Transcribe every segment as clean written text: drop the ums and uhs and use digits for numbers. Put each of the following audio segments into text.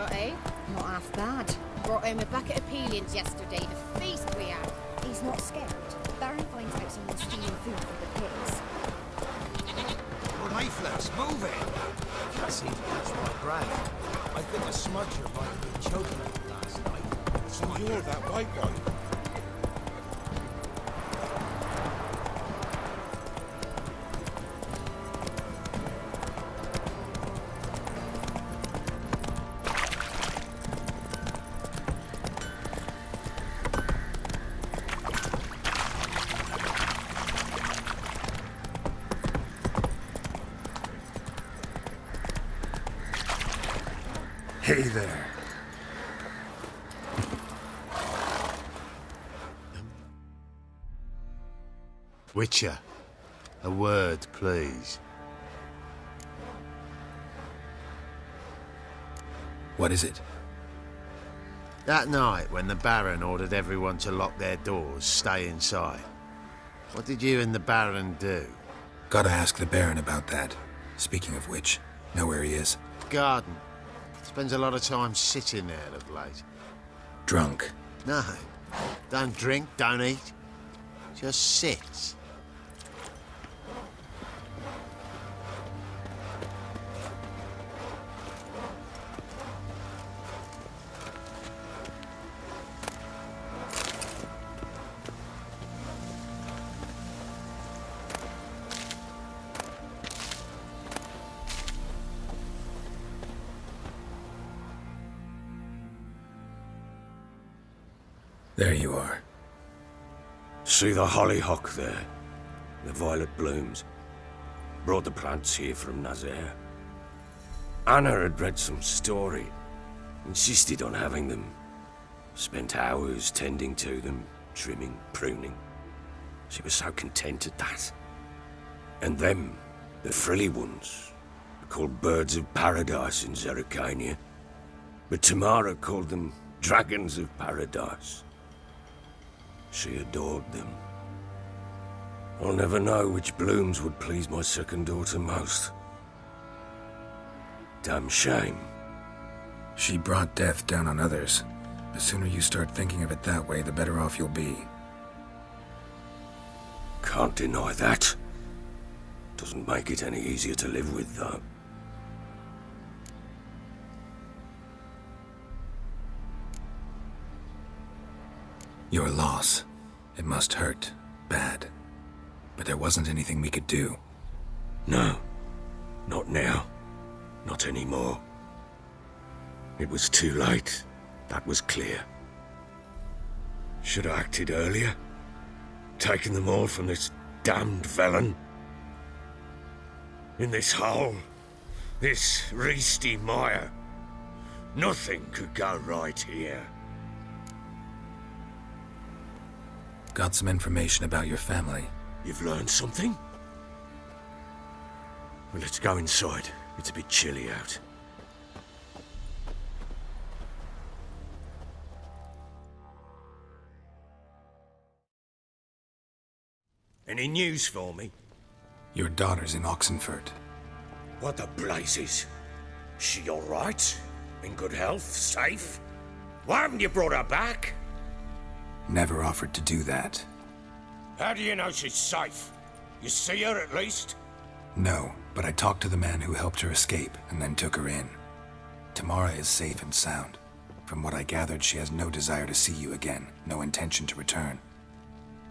got, eh? Not half bad. Brought home a bucket of peelings yesterday, the feast we had. He's not scared. Baron finds out someone's stealing food from the pigs. Good fellas, move it! Can't seem to catch my breath. I think a smudger might have been choking me last night. So you're that white one? Hey there. Witcher, a word, please. What is it? That night when the Baron ordered everyone to lock their doors, stay inside. What did you and the Baron do? Gotta ask the Baron about that. Speaking of which, know where he is? Garden. Spends a lot of time sitting there of late. Drunk. No. Don't drink, don't eat. Just sits. There you are. See the hollyhock there? The violet blooms. Brought the plants here from Nazaire. Anna had read some story. Insisted on having them. Spent hours tending to them, trimming, pruning. She was so content at that. And them, the frilly ones, are called birds of paradise in Zerrikania. But Tamara called them dragons of paradise. She adored them. I'll never know which blooms would please my second daughter most. Damn shame. She brought death down on others. The sooner you start thinking of it that way, the better off you'll be. Can't deny that. Doesn't make it any easier to live with, though. Your loss. It must hurt. Bad. But there wasn't anything we could do. No. Not now. Not anymore. It was too late. That was clear. Should have acted earlier. Taken them all from this damned felon. In this hole. This reesty mire. Nothing could go right here. Got some information about your family. You've learned something? Well, let's go inside. It's a bit chilly out. Any news for me? Your daughter's in Oxenfurt. What the blazes? She all right? In good health? Safe? Why haven't you brought her back? Never offered to do that. How do you know she's safe? You see her at least? No, but I talked to the man who helped her escape and then took her in. Tamara is safe and sound. From what I gathered, she has no desire to see you again, no intention to return.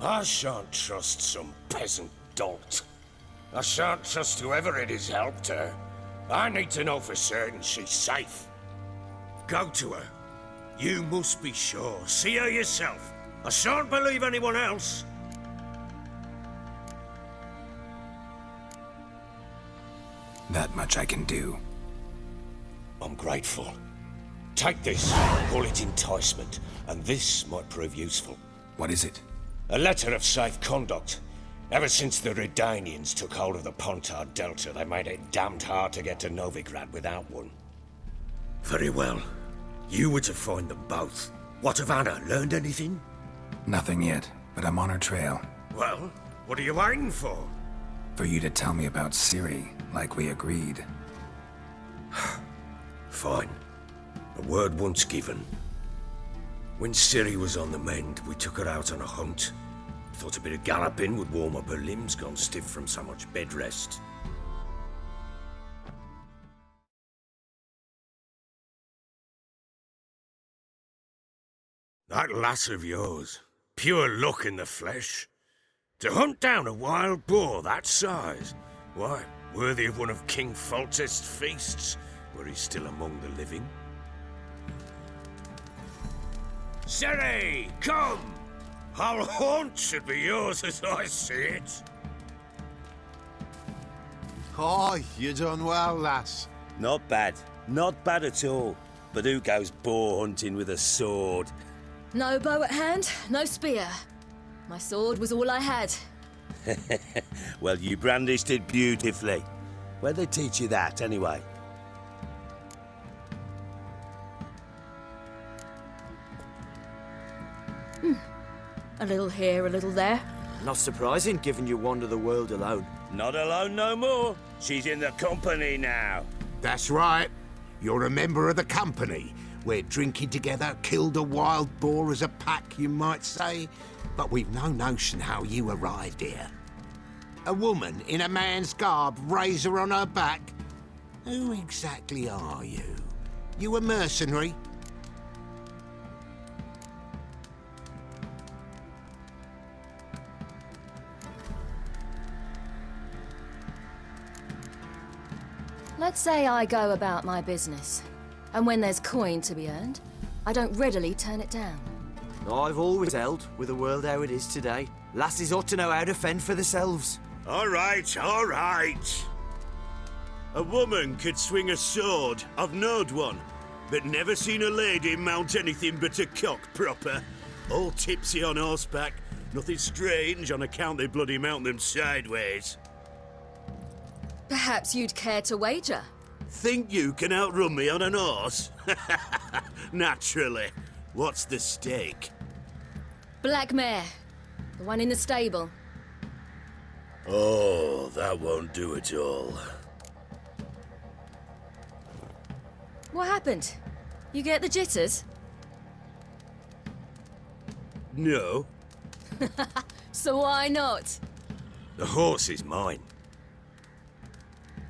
I shan't trust some peasant dolt. I shan't trust whoever it is helped her. I need to know for certain she's safe. Go to her. You must be sure. See her yourself. I shan't believe anyone else. That much I can do. I'm grateful. Take this, call it enticement, and this might prove useful. What is it? A letter of safe conduct. Ever since the Redanians took hold of the Pontard Delta, they made it damned hard to get to Novigrad without one. Very well. You were to find them both. What of Anna? Learned anything? Nothing yet, but I'm on her trail. Well, what are you waiting for? For you to tell me about Ciri, like we agreed. Fine. A word once given. When Ciri was on the mend, we took her out on a hunt. Thought a bit of galloping would warm up her limbs, gone stiff from so much bed rest. That lass of yours, pure luck in the flesh. To hunt down a wild boar that size, why, worthy of one of King Foltest's feasts, were he still among the living. Ciri, come! Our haunt should be yours as I see it. Oh, you done well, lass. Not bad. Not bad at all. But who goes boar hunting with a sword? No bow at hand, no spear. My sword was all I had. Well, you brandished it beautifully. Where'd they teach you that, anyway? A little here, a little there. Not surprising, given you wander the world alone. Not alone no more. She's in the company now. That's right. You're a member of the company. We're drinking together, killed a wild boar as a pack, you might say. But we've no notion how you arrived here. A woman in a man's garb, razor on her back. Who exactly are you? You a mercenary? Let's say I go about my business. And when there's coin to be earned, I don't readily turn it down. I've always held, with the world how it is today, lasses ought to know how to fend for themselves. All right, all right. A woman could swing a sword. I've knowed one, but never seen a lady mount anything but a cock proper. All tipsy on horseback. Nothing strange on account they bloody mount them sideways. Perhaps you'd care to wager? Think you can outrun me on an horse? Naturally. What's the stake? Black mare. The one in the stable. Oh, that won't do at all. What happened? You get the jitters? No. So why not? The horse is mine.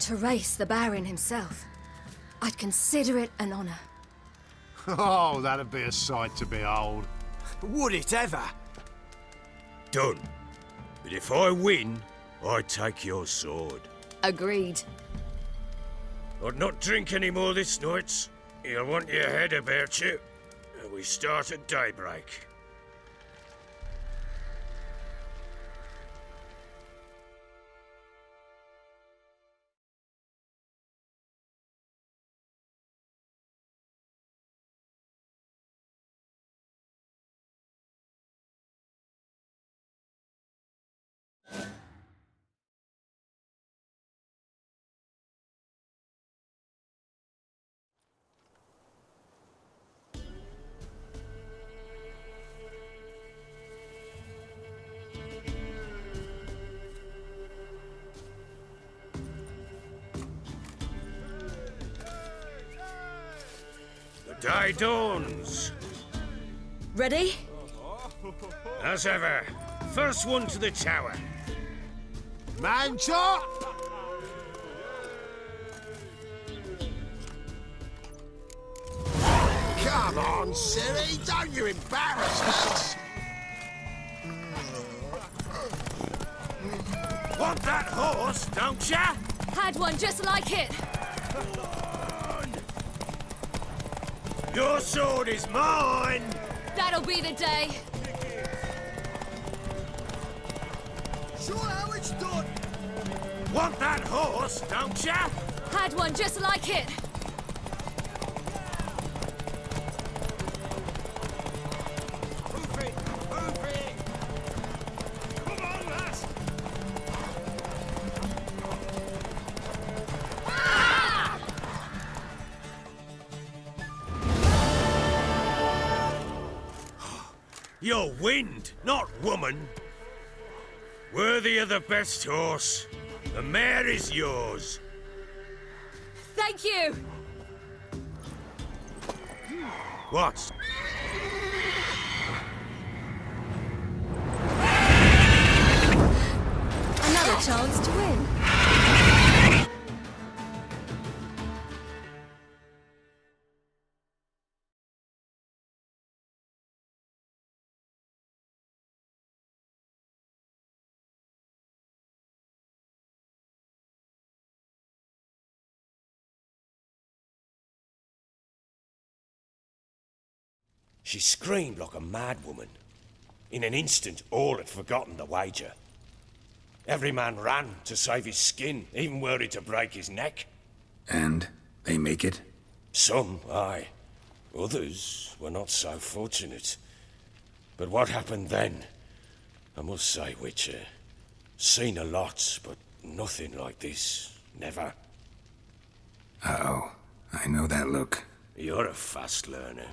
To race the Baron himself. I'd consider it an honor. Oh, that'd be a sight to behold. Would it ever? Done. But if I win, I take your sword. Agreed. I'd not drink any more this night. You'll want your head about you. We start at daybreak. Day dawns. Ready? As ever. First one to the tower. Man chop! Come on, Ciri, don't you embarrass us! Want that horse, don't ya? Had one just like it. Your sword is mine! That'll be the day. Sure how it's done! Want that horse, don't ya? Had one just like it. Move it! Move it! Come on, lass! You're wind, not woman. Worthy of the best horse. The mare is yours. Thank you. What? Another chance to win. She screamed like a mad woman. In an instant, all had forgotten the wager. Every man ran to save his skin, even worried to break his neck. And they make it? Some, aye. Others were not so fortunate. But what happened then? I must say, Witcher, seen a lot, but nothing like this. Never. Uh-oh. I know that look. You're a fast learner.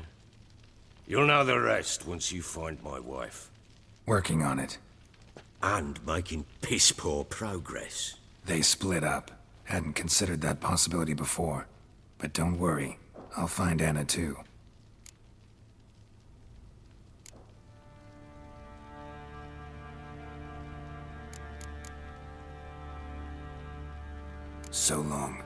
You'll know the rest once you find my wife. Working on it. And making piss-poor progress. They split up. Hadn't considered that possibility before. But don't worry. I'll find Anna too. So long.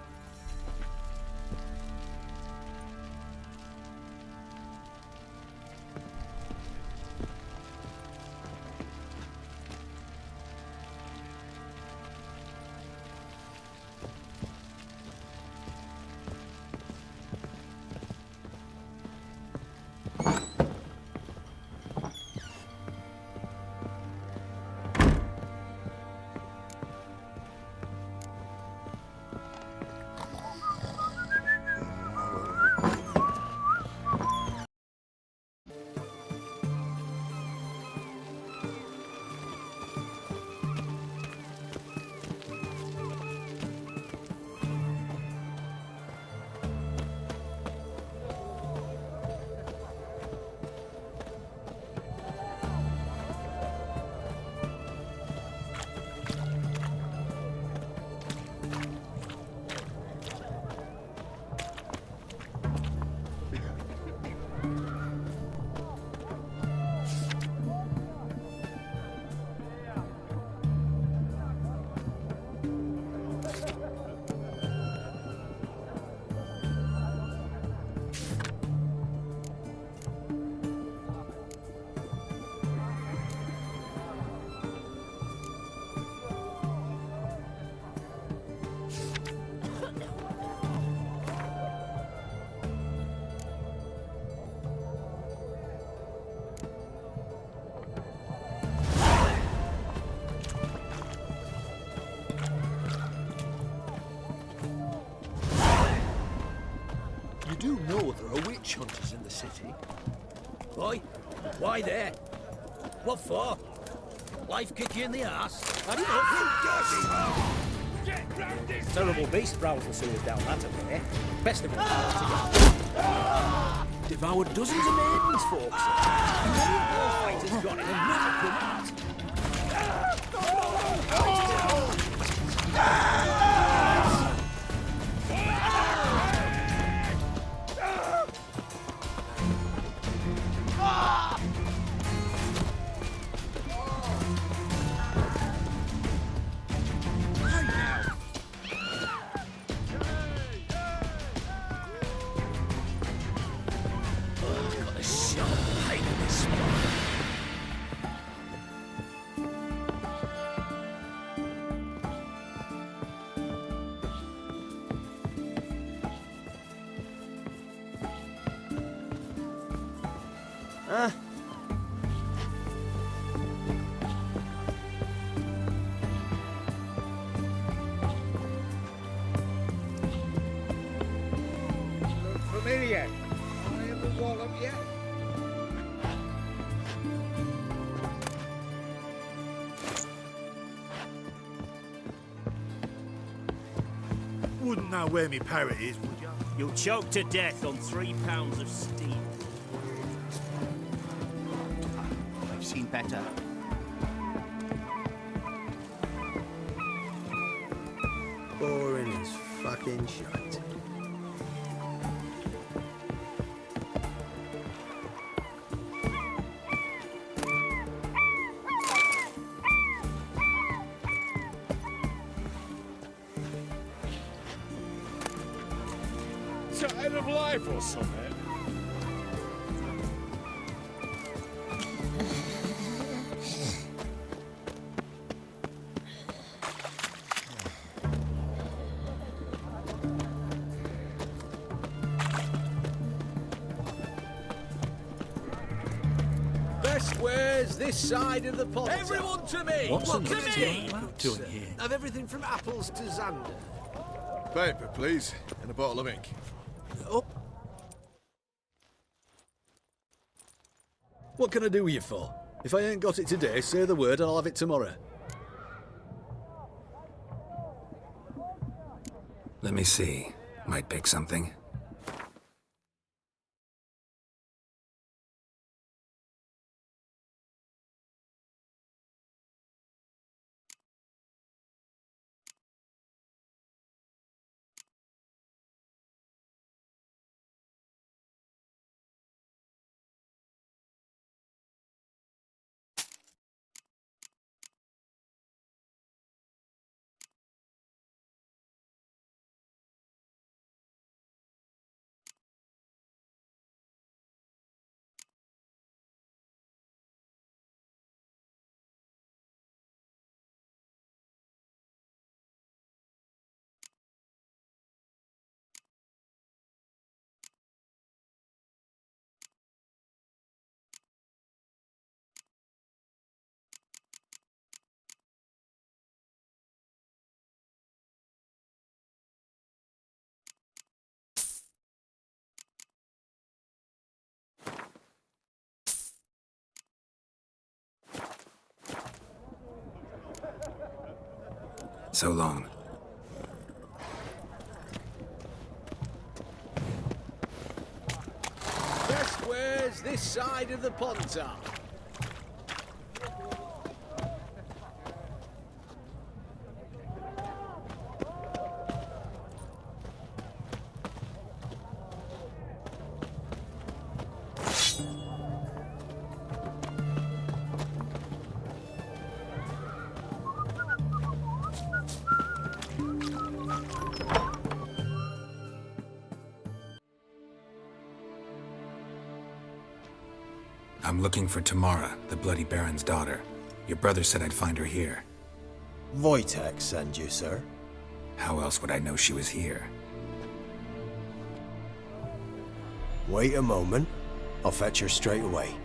You do know there are witch hunters in the city? Why? Why there? What for? Life kick you in the ass? Terrible beast prowls the sewers down that way. Best of all, devoured dozens of maidens, folks. Many war fighters got it and never come out. Familiar. I have the wall up yet. Wouldn't know where me parrot is, would you? You'll choke to death on 3 pounds of steam. I've seen better. Boring as fucking shite. of life or something. Best wares this side of the pond. Everyone to me! What's Welcome the to doing me! here? Of everything from apples to Xander. Paper, please, and a bottle of ink. Oh. What can I do with you for? If I ain't got it today, say the word and I'll have it tomorrow. Let me see. Might pick something. So long. Best wares this side of the pond are. I'm looking for Tamara, the Bloody Baron's daughter. Your brother said I'd find her here. Wojtek send you, sir. How else would I know she was here? Wait a moment. I'll fetch her straight away.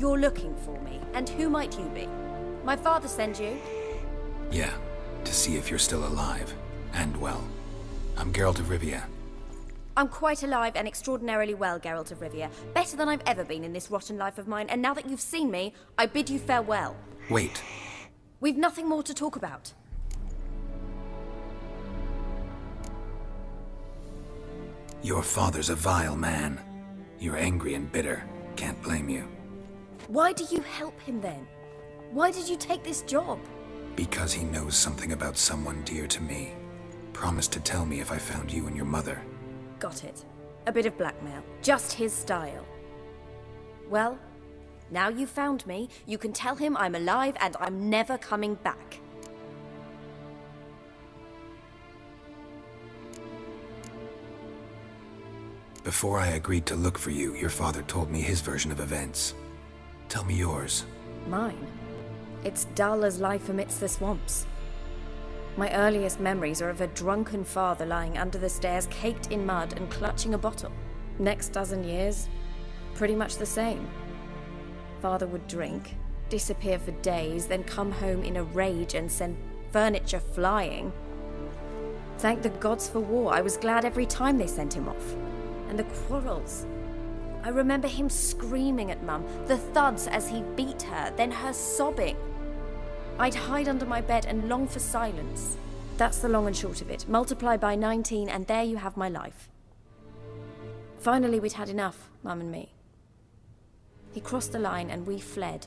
You're looking for me, and who might you be? My father sent you? Yeah, to see if you're still alive. And well. I'm Geralt of Rivia. I'm quite alive and extraordinarily well, Geralt of Rivia. Better than I've ever been in this rotten life of mine, and now that you've seen me, I bid you farewell. Wait. We've nothing more to talk about. Your father's a vile man. You're angry and bitter. Can't blame you. Why do you help him then? Why did you take this job? Because he knows something about someone dear to me. Promised to tell me if I found you and your mother. Got it. A bit of blackmail. Just his style. Well, now you've found me, you can tell him I'm alive and I'm never coming back. Before I agreed to look for you, your father told me his version of events. Tell me yours. Mine? It's dull as life amidst the swamps. My earliest memories are of a drunken father lying under the stairs, caked in mud and clutching a bottle. Next dozen years, pretty much the same. Father would drink, disappear for days, then come home in a rage and send furniture flying. Thank the gods for war. I was glad every time they sent him off. And the quarrels. I remember him screaming at Mum, the thuds as he beat her, then her sobbing. I'd hide under my bed and long for silence. That's the long and short of it. Multiply by 19 and there you have my life. Finally, we'd had enough, Mum and me. He crossed the line and we fled.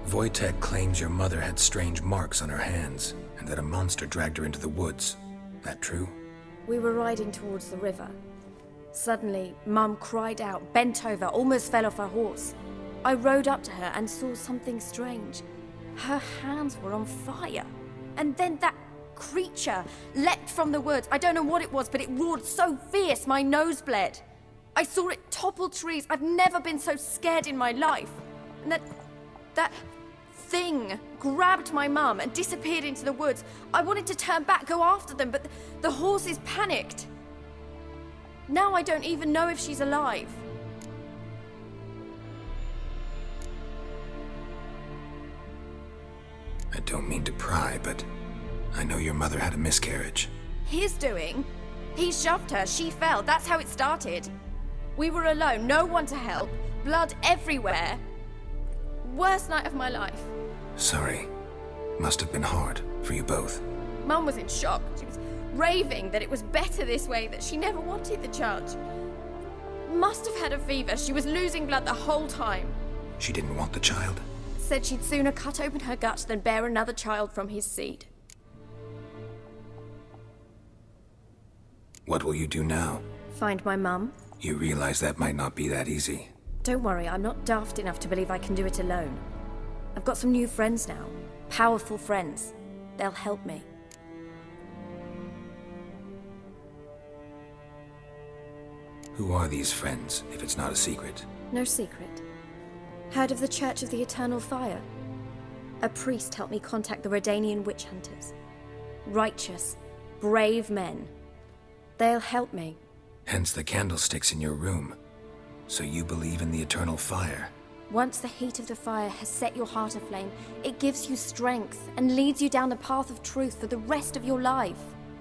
Wojtek claims your mother had strange marks on her hands, and that a monster dragged her into the woods. That true? We were riding towards the river. Suddenly, Mum cried out, bent over, almost fell off her horse. I rode up to her and saw something strange. Her hands were on fire. And then that creature leapt from the woods. I don't know what it was, but it roared so fierce my nose bled. I saw it topple trees. I've never been so scared in my life. And that thing grabbed my mum and disappeared into the woods. I wanted to turn back, go after them, but the horses panicked. Now I don't even know if she's alive. I don't mean to pry, but I know your mother had a miscarriage. His doing? He shoved her, she fell, that's how it started. We were alone, no one to help, blood everywhere. Worst night of my life. Sorry. Must have been hard for you both. Mum was in shock. She was raving that it was better this way, that she never wanted the charge. Must have had a fever. She was losing blood the whole time. She didn't want the child? Said she'd sooner cut open her gut than bear another child from his seed. What will you do now? Find my mum. You realize that might not be that easy. Don't worry, I'm not daft enough to believe I can do it alone. I've got some new friends now. Powerful friends. They'll help me. Who are these friends, if it's not a secret? No secret. Heard of the Church of the Eternal Fire? A priest helped me contact the Redanian witch hunters. Righteous, brave men. They'll help me. Hence the candlesticks in your room. So you believe in the eternal fire? Once the heat of the fire has set your heart aflame, it gives you strength and leads you down the path of truth for the rest of your life.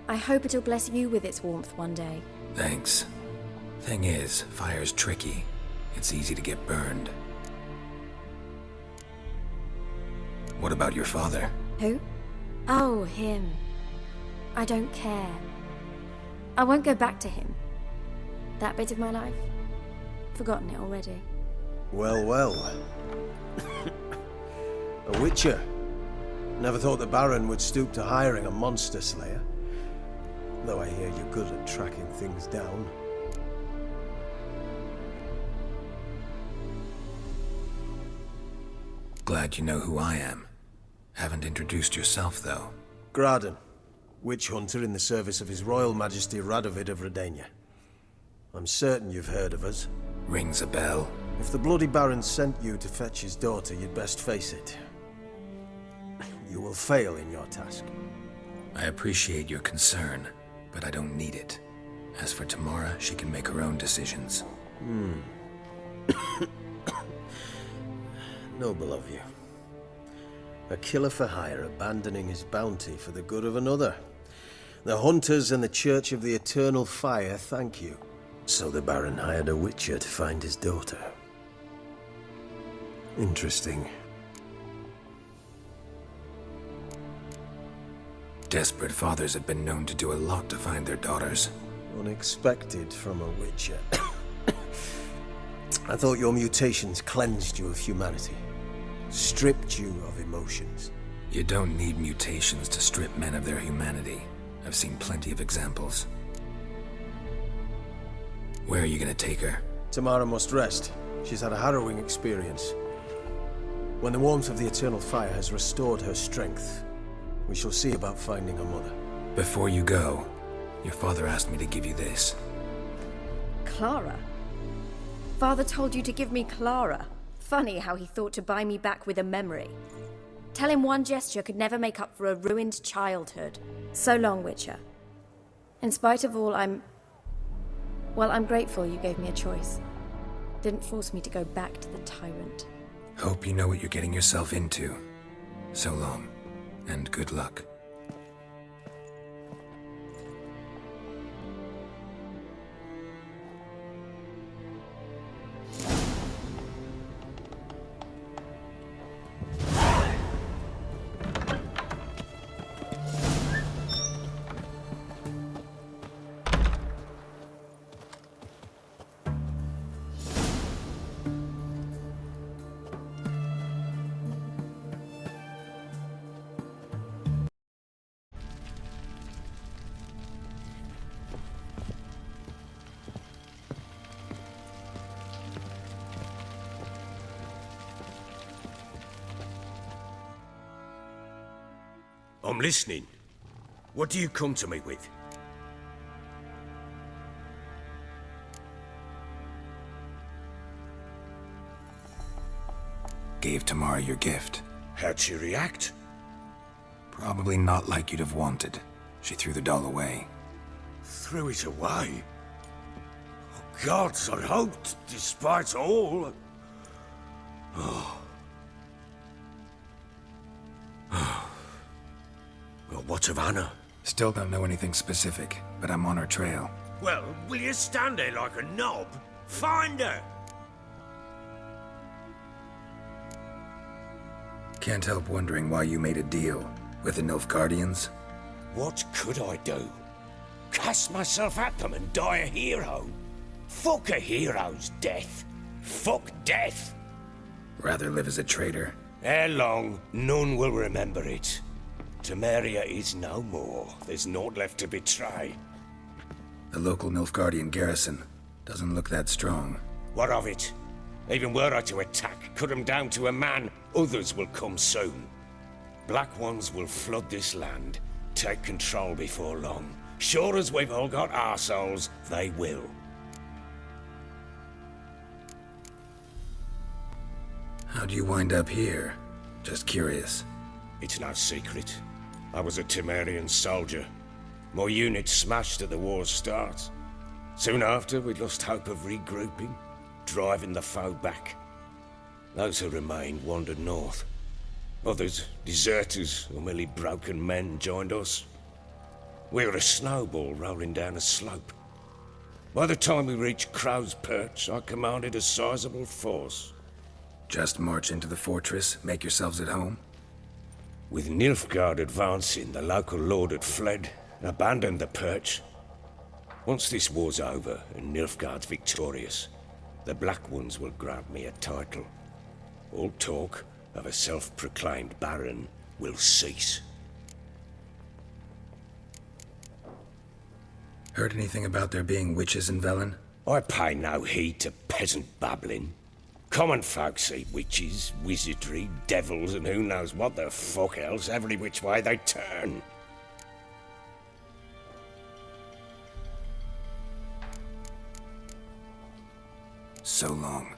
I hope it'll bless you with its warmth one day. Thanks. Thing is, fire's tricky. It's easy to get burned. What about your father? Who? Oh, him. I don't care. I won't go back to him. That bit of my life? Forgotten it already. Well, well. A witcher. Never thought the Baron would stoop to hiring a monster slayer. Though I hear you're good at tracking things down. Glad you know who I am. Haven't introduced yourself, though. Graden, witch hunter in the service of His Royal Majesty Radovid of Redania. I'm certain you've heard of us. Rings a bell. If the bloody Baron sent you to fetch his daughter, you'd best face it. You will fail in your task. I appreciate your concern, but I don't need it. As for Tamara, she can make her own decisions. Noble of you. A killer for hire abandoning his bounty for the good of another. The hunters and the Church of the Eternal Fire thank you. So the Baron hired a witcher to find his daughter. Interesting. Desperate fathers have been known to do a lot to find their daughters. Unexpected from a witcher. I thought your mutations cleansed you of humanity. Stripped you of emotions. You don't need mutations to strip men of their humanity. I've seen plenty of examples. Where are you gonna take her? Tamara must rest. She's had a harrowing experience. When the warmth of the Eternal Fire has restored her strength, we shall see about finding her mother. Before you go, your father asked me to give you this. Clara? Father told you to give me Clara. Funny how he thought to buy me back with a memory. Tell him one gesture could never make up for a ruined childhood. So long, Witcher. In spite of all, I'm grateful you gave me a choice. Didn't force me to go back to the tyrant. Hope you know what you're getting yourself into. So long, and good luck. I'm listening. What do you come to me with? Gave Tamara your gift. How'd she react? Probably not like you'd have wanted. She threw the doll away. Threw it away? Oh, gods, I hoped, despite all... Oh. Well, what of Anna? Still don't know anything specific, but I'm on her trail. Well, will you stand there like a knob? Find her! Can't help wondering why you made a deal with the Nilfgaardians. What could I do? Cast myself at them and die a hero? Fuck a hero's death. Fuck death. Rather live as a traitor. Ere long, none will remember it. Temeria is no more. There's naught left to betray. The local Nilfgaardian garrison doesn't look that strong. What of it? Even were I to attack, cut them down to a man, others will come soon. Black Ones will flood this land, take control before long. Sure as we've all got arseholes, they will. How'd you wind up here? Just curious. It's no secret. I was a Temerian soldier. My unit smashed at the war's start. Soon after, we lost hope of regrouping, driving the foe back. Those who remained wandered north. Others, deserters or merely broken men, joined us. We were a snowball rolling down a slope. By the time we reached Crow's Perch, I commanded a sizable force. Just march into the fortress, make yourselves at home? With Nilfgaard advancing, the local lord had fled, abandoned the Perch. Once this war's over and Nilfgaard's victorious, the Black Ones will grant me a title. All talk of a self-proclaimed baron will cease. Heard anything about there being witches in Velen? I pay no heed to peasant babbling. Common folk see witches, wizardry, devils, and who knows what the fuck else every which way they turn. So long.